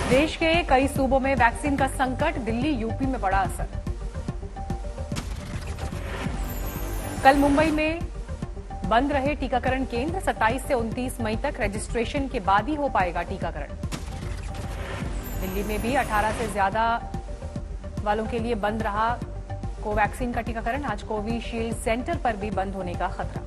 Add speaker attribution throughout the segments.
Speaker 1: देश के कई सूबों में वैक्सीन का संकट, दिल्ली यूपी में बड़ा असर। कल मुंबई में बंद रहे टीकाकरण केंद्र, 27 से 29 मई तक रजिस्ट्रेशन के बाद ही हो पाएगा टीकाकरण। दिल्ली में भी 18 से ज्यादा वालों के लिए बंद रहा कोवैक्सीन का टीकाकरण। आज कोविशील्ड सेंटर पर भी बंद होने का खतरा।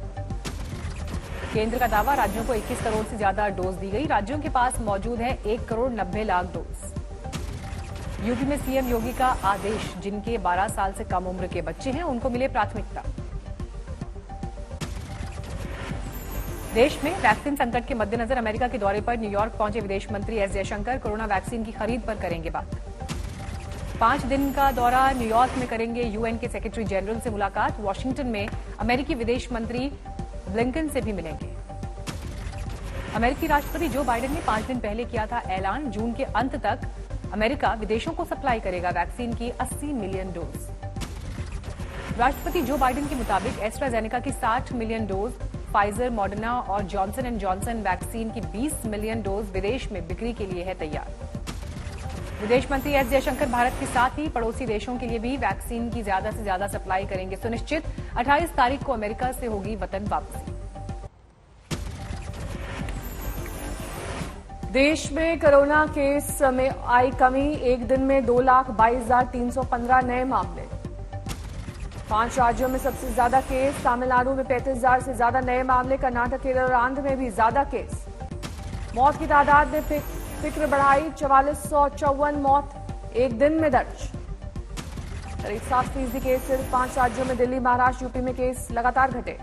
Speaker 1: केंद्र का दावा, राज्यों को 21 करोड़ से ज्यादा डोज दी गई। राज्यों के पास मौजूद है 1 करोड़ 90 लाख डोज। यूपी में सीएम योगी का आदेश, जिनके 12 साल से कम उम्र के बच्चे हैं उनको मिले प्राथमिकता। देश में वैक्सीन संकट के मद्देनजर अमेरिका के दौरे पर न्यूयॉर्क पहुंचे विदेश मंत्री एस जयशंकर कोरोना वैक्सीन की खरीद पर करेंगे बात। 5 दिन का दौरा न्यूयॉर्क में करेंगे। यूएन के सेक्रेटरी जनरल से मुलाकात। वॉशिंगटन में अमेरिकी विदेश मंत्री ब्लिंकन से भी मिलेंगे। अमेरिकी राष्ट्रपति जो बाइडेन ने 5 दिन पहले किया था ऐलान, जून के अंत तक अमेरिका विदेशों को सप्लाई करेगा वैक्सीन की 80 मिलियन डोज। राष्ट्रपति जो बाइडेन के मुताबिक एस्ट्राजेनेका की 60 मिलियन डोज, फाइजर, मॉडर्ना और जॉनसन एंड जॉनसन वैक्सीन की 20 मिलियन डोज विदेश में बिक्री के लिए है तैयार। विदेश मंत्री एस जयशंकर भारत के साथ ही पड़ोसी देशों के लिए भी वैक्सीन की ज्यादा से ज्यादा सप्लाई करेंगे सुनिश्चित। 28 तारीख को अमेरिका से होगी वतन वापसी।
Speaker 2: देश में कोरोना केस में आई कमी, एक दिन में 2,22,315 नए मामले। 5 राज्यों में सबसे ज्यादा केस। तमिलनाडु में 35,000 से ज्यादा नए मामले। कर्नाटक, केरल और आंध्र में भी ज्यादा केस। मौत की तादाद में फिक्र बढ़ाई, 4454 मौत एक दिन में दर्ज। करीब 7% केस सिर्फ 5 राज्यों में, दिल्ली, महाराष्ट्र, यूपी में केस लगातार घटे।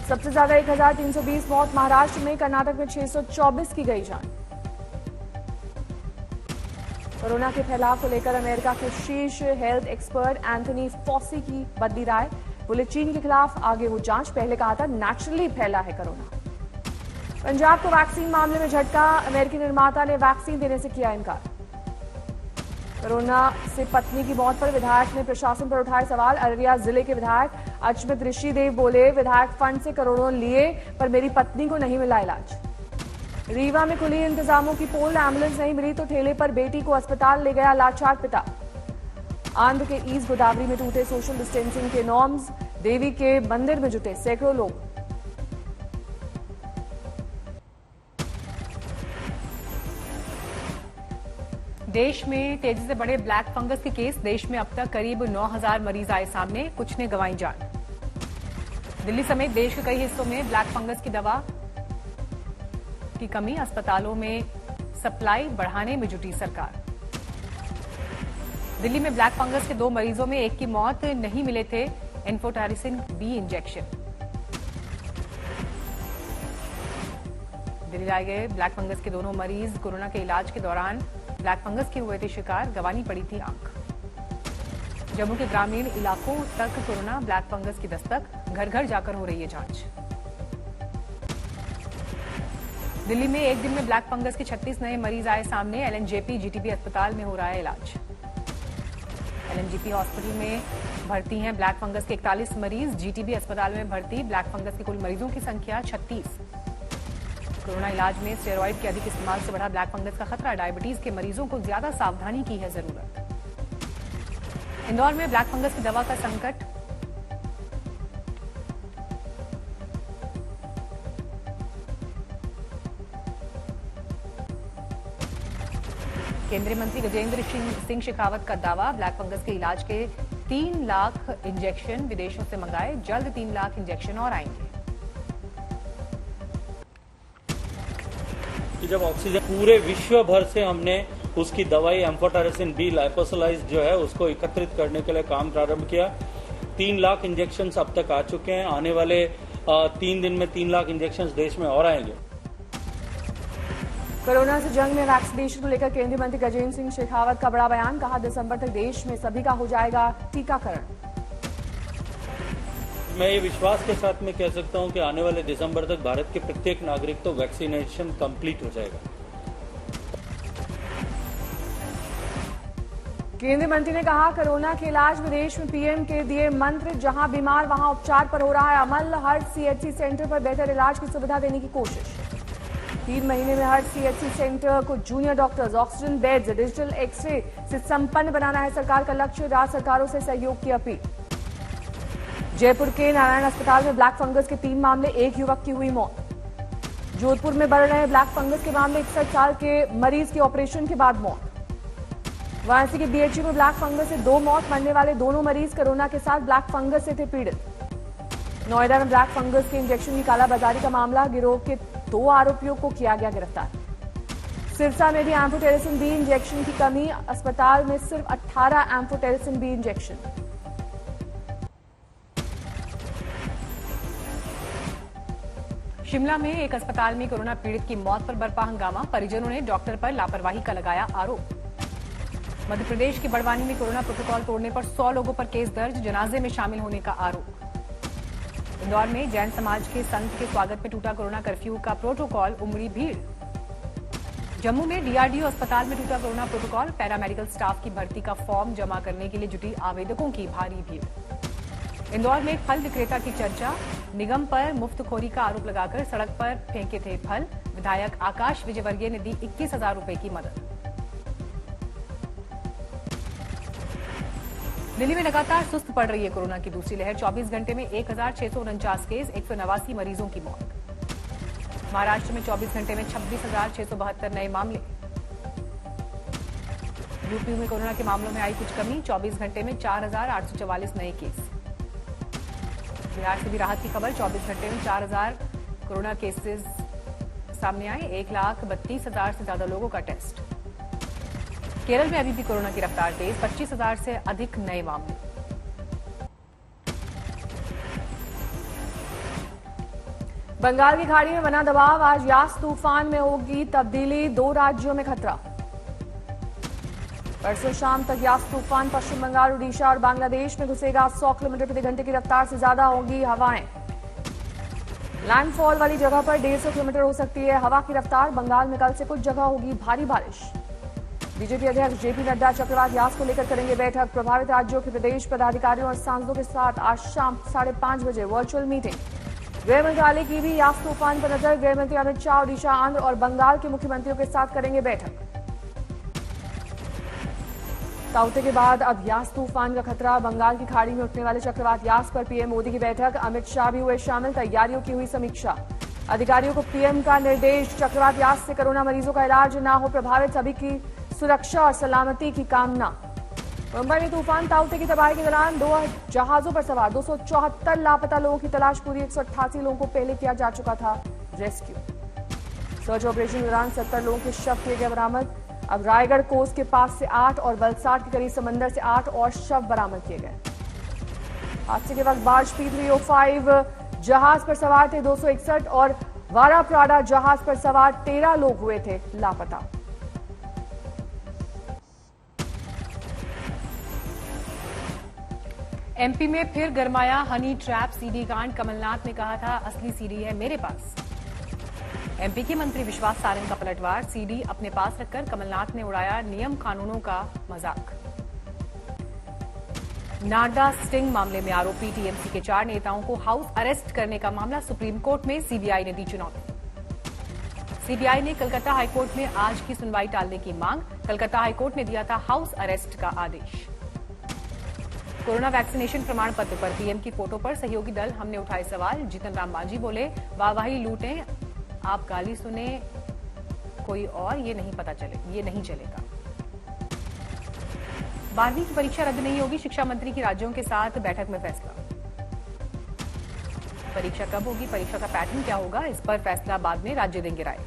Speaker 2: सबसे ज्यादा 1320 मौत महाराष्ट्र में। कर्नाटक में 624 की गई जान। कोरोना के फैलाव को लेकर अमेरिका के शीर्ष हेल्थ एक्सपर्ट एंथनी फॉसी की बदली राय। बोले चीन के खिलाफ आगे हो जांच, पहले कहा था नेचुरली फैला है कोरोना। पंजाब को वैक्सीन मामले में झटका, अमेरिकी निर्माता ने वैक्सीन देने से किया इनकार। कोरोना से पत्नी की मौत पर विधायक ने प्रशासन पर उठाए सवाल। अररिया जिले के विधायक अचमित ऋषिदेव बोले, विधायक फंड से करोड़ों लिए पर मेरी पत्नी को नहीं मिला इलाज। रीवा में खुली इंतजामों की पोल, एम्बुलेंस नहीं मिली तो ठेले पर बेटी को अस्पताल ले गया लाचार पिता। आंध्र के ईस्ट गोदावरी में टूटे सोशल डिस्टेंसिंग के नॉर्म्स, देवी के मंदिर में जुटे सैकड़ों लोग।
Speaker 1: देश में तेजी से बढ़े ब्लैक फंगस के केस। देश में अब तक करीब 9,000 मरीज आए सामने, कुछ ने गंवाई जान। दिल्ली समेत देश के कई हिस्सों में ब्लैक फंगस की दवा की कमी, अस्पतालों में सप्लाई बढ़ाने में जुटी सरकार। दिल्ली में ब्लैक फंगस के 2 मरीजों में एक की मौत, नहीं मिले थे एन्फोटेरिसिन बी इंजेक्शन। दिल्ली लाए गए ब्लैक फंगस के दोनों मरीज कोरोना के इलाज के दौरान ब्लैक फंगस के हुए थे शिकार, गंवानी पड़ी थी आंख। जम्मू के ग्रामीण इलाकों तक कोरोना ब्लैक फंगस की दस्तक, घर घर जाकर हो रही है जांच। दिल्ली में एक दिन में ब्लैक फंगस के 36 नए मरीज आए सामने। एलएनजेपी जीटीबी अस्पताल में हो रहा है इलाज। एलएनजेपी हॉस्पिटल में भर्ती हैं ब्लैक फंगस के 41 मरीज। जीटीबी अस्पताल में भर्ती ब्लैक फंगस के कुल मरीजों की संख्या 36। कोरोना इलाज में स्टेरॉइड के अधिक इस्तेमाल से बढ़ा ब्लैक फंगस का खतरा। डायबिटीज के मरीजों को ज्यादा सावधानी की है जरूरत। इंदौर में ब्लैक फंगस की दवा का संकट। केंद्रीय मंत्री गजेंद्र सिंह शेखावत का दावा, ब्लैक फंगस के इलाज के 3 लाख इंजेक्शन विदेशों से मंगाए, जल्द 3 लाख इंजेक्शन और आएंगे।
Speaker 3: जब ऑक्सीजन पूरे विश्व भर से हमने उसकी दवाई एम्फोटेरिसिन बी लाइपोसोलाइज जो है उसको एकत्रित करने के लिए काम प्रारंभ किया। 3 लाख इंजेक्शन अब तक आ चुके हैं। आने वाले 3 दिन में 3 लाख इंजेक्शन देश में और आएंगे।
Speaker 2: कोरोना से जंग में वैक्सीनेशन को लेकर केंद्रीय मंत्री गजेंद्र सिंह शेखावत का बड़ा बयान। कहा, दिसंबर तक देश में सभी का हो जाएगा टीकाकरण।
Speaker 3: मैं ये विश्वास के साथ में कह सकता हूं कि आने वाले दिसंबर तक भारत के प्रत्येक नागरिक तो वैक्सीनेशन कंप्लीट हो जाएगा।
Speaker 2: केंद्रीय मंत्री ने कहा, कोरोना के इलाज में देश में पीएम के दिए मंत्र, जहां बीमार वहां उपचार पर हो रहा है अमल। हर सीएचसी सेंटर पर बेहतर इलाज की सुविधा देने की कोशिश। 3 महीने में हर सीएचसी सेंटर को junior doctors, oxygen beds, digital x-ray से संपन्न बनाना है सरकार का लक्ष्य। राज्य सरकारों से सहयोग की अपील। जयपुर के नारायण अस्पताल में ब्लैक फंगस के 3 मामले, 1 युवक की हुई मौत। जोधपुर में बढ़ रहे ब्लैक फंगस के मामले, 61 साल के मरीज की ऑपरेशन के बाद मौत। वाराणसी के बीएचयू में ब्लैक फंगस से 2 मौत, मरने वाले दोनों मरीज कोरोना के साथ ब्लैक फंगस से थे पीड़ित। नोएडा में ब्लैक फंगस के इंजेक्शन की कालाबाजारी का मामला, गिरोह के 2 आरोपियों को किया गया गिरफ्तार। सिरसा में भी एम्फोटेरिसिन बी इंजेक्शन की कमी, अस्पताल में सिर्फ 18 एम्फोटेरिसिन बी इंजेक्शन।
Speaker 1: शिमला में एक अस्पताल में कोरोना पीड़ित की मौत पर बरपा हंगामा, परिजनों ने डॉक्टर पर लापरवाही का लगाया आरोप। मध्य प्रदेश के बड़वानी में कोरोना प्रोटोकॉल तोड़ने पर 100 लोगों पर केस दर्ज, जनाजे में शामिल होने का आरोप। इंदौर में जैन समाज के संत के स्वागत में टूटा कोरोना कर्फ्यू का प्रोटोकॉल, उमड़ी भीड़। जम्मू में डीआरडीओ अस्पताल में टूटा कोरोना प्रोटोकॉल, पैरामेडिकल स्टाफ की भर्ती का फॉर्म जमा करने के लिए जुटी आवेदकों की भारी भीड़। इंदौर में फल विक्रेता की चर्चा, निगम पर मुफ्तखोरी का आरोप लगाकर सड़क पर फेंके थे फल, विधायक आकाश विजयवर्गीय ने दी 21,000 रुपए की मदद। दिल्ली में लगातार सुस्त पड़ रही है कोरोना की दूसरी लहर, 24 घंटे में 1,649 केस, 189 मरीजों की मौत। महाराष्ट्र में 24 घंटे में 26,672 नए मामले। यूपी में कोरोना के मामलों में आई कुछ कमी, 24 घंटे में 4,844 नए केस। बिहार से भी राहत की खबर, 24 घंटे में 4,000 कोरोना केसेस सामने आए, 1,32,000 से ज्यादा लोगों का टेस्ट। केरल में अभी भी कोरोना की रफ्तार तेज, 25,000 से अधिक नए मामले।
Speaker 2: बंगाल की खाड़ी में बना दबाव, आज यास तूफान में होगी तब्दीली, 2 राज्यों में खतरा। परसों शाम तक यास तूफान पश्चिम बंगाल, उड़ीसा और बांग्लादेश में घुसेगा। 100 किलोमीटर प्रति घंटे की रफ्तार से ज्यादा होगी हवाएं। लैंडफॉल वाली जगह पर 150 किलोमीटर हो सकती है हवा की रफ्तार। बंगाल में कल से कुछ जगह होगी भारी बारिश। बीजेपी अध्यक्ष जेपी नड्डा चक्रवात यास को लेकर करेंगे बैठक। प्रभावित राज्यों के प्रदेश पदाधिकारियों और सांसदों के साथ आज शाम 5:30 बजे वर्चुअल मीटिंग। गृह मंत्रालय की भी यास तूफान पर नजर, गृह मंत्री अमित शाह ओडिशा, आंध्र और बंगाल के मुख्यमंत्रियों के साथ करेंगे बैठक। ताउते के बाद अब यास तूफान का खतरा, बंगाल की खाड़ी में उठने वाले चक्रवात यास पर पीएम मोदी की बैठक, अमित शाह भी हुए शामिल, तैयारियों की हुई समीक्षा। अधिकारियों को पीएम का निर्देश, चक्रवात यास से कोरोना मरीजों का इलाज ना हो प्रभावित, सभी की सुरक्षा और सलामती की कामना। मुंबई में तूफान ताउते की तबाही के दौरान 2 जहाजों पर सवार 274 लापता लोगों की तलाश पूरी, 188 लोगों को पहले किया जा चुका था रेस्क्यू। सर्च ऑपरेशन के दौरान 70 लोगों के शव किए गए बरामद। अब रायगढ़ कोस्ट के पास से 8 और वलसाड के करीब समंदर से 8 और शव बरामद किए गए। हादसे के वक्त बार्ज P305 जहाज पर सवार थे 261 और वारा प्राडा जहाज पर सवार 13 लोग हुए थे लापता।
Speaker 1: एमपी में फिर गरमाया हनी ट्रैप सीडी कांड, कमलनाथ ने कहा था असली सीडी है मेरे पास। एमपी के मंत्री विश्वास सारंग का पलटवार, सीडी अपने पास रखकर कमलनाथ ने उड़ाया नियम कानूनों का मजाक। नाडा स्टिंग मामले में आरोपी टीएमसी के 4 नेताओं को हाउस अरेस्ट करने का मामला सुप्रीम कोर्ट में, सीबीआई ने दी चुनौती। सीबीआई ने कलकत्ता हाईकोर्ट में आज की सुनवाई टालने की मांग, कलकत्ता हाईकोर्ट ने दिया था हाउस अरेस्ट का आदेश। कोरोना वैक्सीनेशन प्रमाण पत्र पर पीएम की फोटो पर सहयोगी दल, हमने उठाए सवाल। जीतन राम मांझी बोले, वाहवाही लूटें, आप गाली सुने कोई और, ये नहीं चलेगा। 12वीं की परीक्षा रद्द नहीं होगी, शिक्षा मंत्री की राज्यों के साथ बैठक में फैसला। परीक्षा कब होगी, परीक्षा का पैटर्न क्या होगा, इस पर फैसला बाद में, राज्य देंगे राय।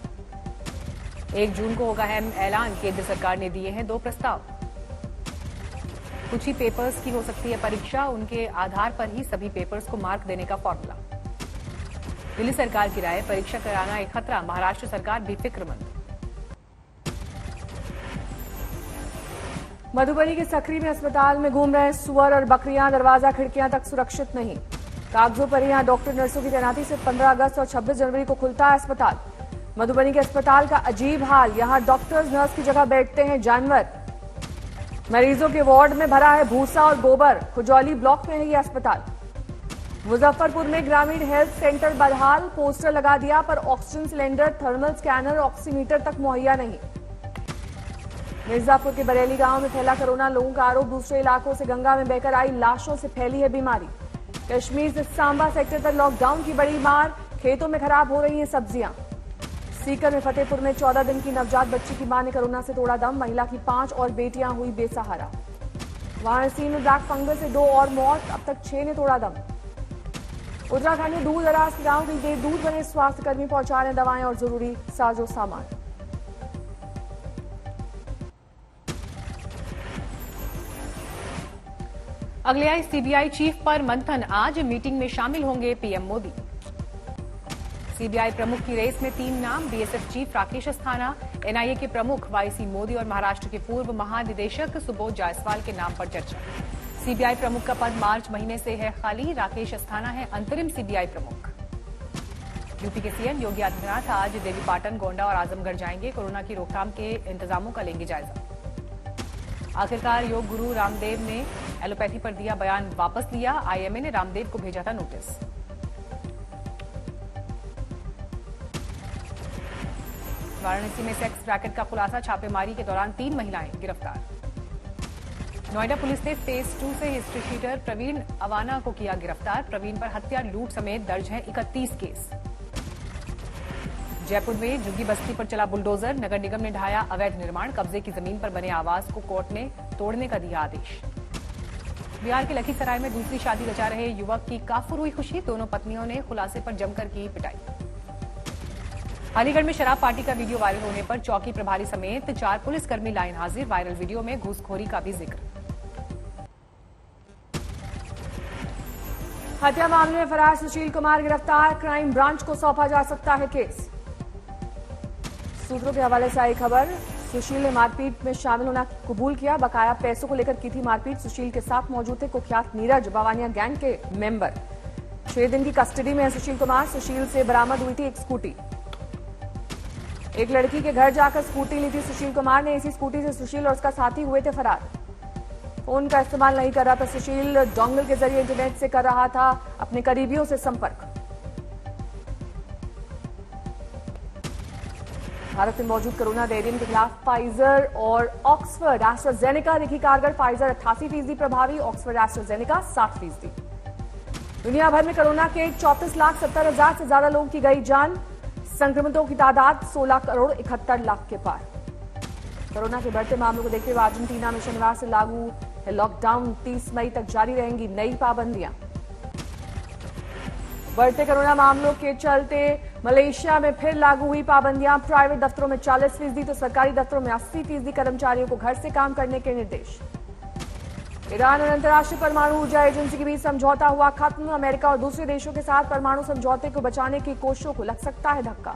Speaker 1: 1 जून को होगा अहम ऐलान, केंद्र सरकार ने दिए हैं 2 प्रस्ताव। कुछ ही पेपर्स की हो सकती है परीक्षा, उनके आधार पर ही सभी पेपर्स को मार्क देने का फॉर्मूला। दिल्ली सरकार की राय, परीक्षा कराना एक खतरा, महाराष्ट्र सरकार भी फिक्रमंद।
Speaker 2: मधुबनी के सकरी में अस्पताल में घूम रहे सुअर और बकरियां, दरवाजा खिड़कियां तक सुरक्षित नहीं। कागजों पर यहां डॉक्टर नर्सों की तैनाती से 15 अगस्त और 26 जनवरी को खुलता है अस्पताल। मधुबनी के अस्पताल का अजीब हाल, यहां डॉक्टर्स नर्स की जगह बैठते हैं जानवर। मरीजों के वार्ड में भरा है भूसा और गोबर। खुजौली ब्लॉक में है ये अस्पताल। मुजफ्फरपुर में ग्रामीण हेल्थ सेंटर बदहाल, पोस्टर लगा दिया पर oxygen cylinder, thermal scanner, oximeter तक मुहैया नहीं। मिर्जापुर के बरेली गांव में फैला कोरोना, लोगों का आरोप दूसरे इलाकों से गंगा में बहकर आई लाशों से फैली है बीमारी। कश्मीर से सांबा सेक्टर तक लॉकडाउन की बड़ी मार, खेतों में खराब हो रही हैं सब्जियां। सीकर में फतेहपुर में 14 दिन की नवजात बच्ची की मां ने कोरोना से तोड़ा दम, महिला की 5 और बेटियां हुई बेसहारा। वाराणसी में ब्लैक फंगस से 2 और मौत, अब तक 6 ने तोड़ा दम। उत्तराखंड में दूर दराज के गांव के लिए दूध बने स्वास्थ्यकर्मी पहुंचा रहे दवाएं और जरूरी साजो सामान।
Speaker 1: अगले आई सीबीआई चीफ पर मंथन, आज मीटिंग में शामिल होंगे पीएम मोदी। सीबीआई प्रमुख की रेस में 3 नाम, BSF chief Rakesh Asthana, NIA के प्रमुख वाईसी मोदी और महाराष्ट्र के पूर्व महानिदेशक सुबोध जायसवाल के नाम पर चर्चा। सीबीआई प्रमुख का पद मार्च महीने से है खाली, राकेश अस्थाना है अंतरिम सीबीआई प्रमुख। यूपी के सीएम योगी आदित्यनाथ आज देवीपाटन, गोंडा और आजमगढ़ जाएंगे, कोरोना की रोकथाम के इंतजामों का लेंगे जायजा। आखिरकार योग गुरु रामदेव ने एलोपैथी पर दिया बयान वापस लिया, आईएमए ने रामदेव को भेजा था नोटिस। वाराणसी में सेक्स रैकेट का खुलासा, छापेमारी के दौरान 3 महिलाएं गिरफ्तार। नोएडा पुलिस ने फेज 2 से हिस्ट्री शीटर प्रवीण अवाना को किया गिरफ्तार, प्रवीण पर हत्या, लूट समेत दर्ज है 31 केस। जयपुर में झुग्गी बस्ती पर चला बुलडोजर, नगर निगम ने ढाया अवैध निर्माण, कब्जे की जमीन पर बने आवास को कोर्ट ने तोड़ने का दिया आदेश। बिहार के लखीसराय में दूसरी शादी रचा रहे युवक की काफुर हुई खुशी, दोनों पत्नियों ने खुलासे पर जमकर की पिटाई। अलीगढ़ में शराब पार्टी का वीडियो वायरल होने पर चौकी प्रभारी समेत 4 पुलिसकर्मी लाइन हाजिर, वायरल वीडियो में घूसखोरी का भी जिक्र।
Speaker 2: हत्या मामले में फरार सुशील कुमार गिरफ्तार, क्राइम ब्रांच को सौंपा जा सकता है केस। सूत्रों के हवाले से आई खबर, सुशील ने मारपीट में शामिल होना कबूल किया, बकाया पैसों को लेकर की थी मारपीट। सुशील के साथ मौजूद थे कुख्यात नीरज, बवानिया गैंग के मेंबर। 6 दिन की कस्टडी में है सुशील कुमार। सुशील से बरामद हुई थी एक स्कूटी, एक लड़की के घर जाकर स्कूटी ली थी सुशील कुमार ने। इसी स्कूटी से सुशील और उसका साथी हुए थे फरार। फोन का इस्तेमाल नहीं कर रहा था सुशील, डोंगल के जरिए इंटरनेट से कर रहा था अपने करीबियों से संपर्क। भारत में मौजूद कोरोना वेरिएंट के खिलाफ फाइजर और ऑक्सफर्ड एस्ट्राजेनेका दिखी कारगर, फाइजर 88% प्रभावी, ऑक्सफर्ड एस्ट्राजेनेका 60%। दुनिया भर में कोरोना के 34,70,000 से ज्यादा लोगों की गई जान, संक्रमितों की तादाद 16,71,00,000 के पार। कोरोना के बढ़ते मामलों को देखते हुए अर्जेंटीना में शनिवार से लागू है लॉकडाउन, 30 मई तक जारी रहेंगी नई पाबंदियां। बढ़ते कोरोना मामलों के चलते मलेशिया में फिर लागू हुई पाबंदियां, प्राइवेट दफ्तरों में 40% तो सरकारी दफ्तरों में 80% कर्मचारियों को घर से काम करने के निर्देश। ईरान और अंतर्राष्ट्रीय परमाणु ऊर्जा एजेंसी के बीच समझौता हुआ खत्म, अमेरिका और दूसरे देशों के साथ परमाणु समझौते को बचाने की कोशिशों को लग सकता है धक्का।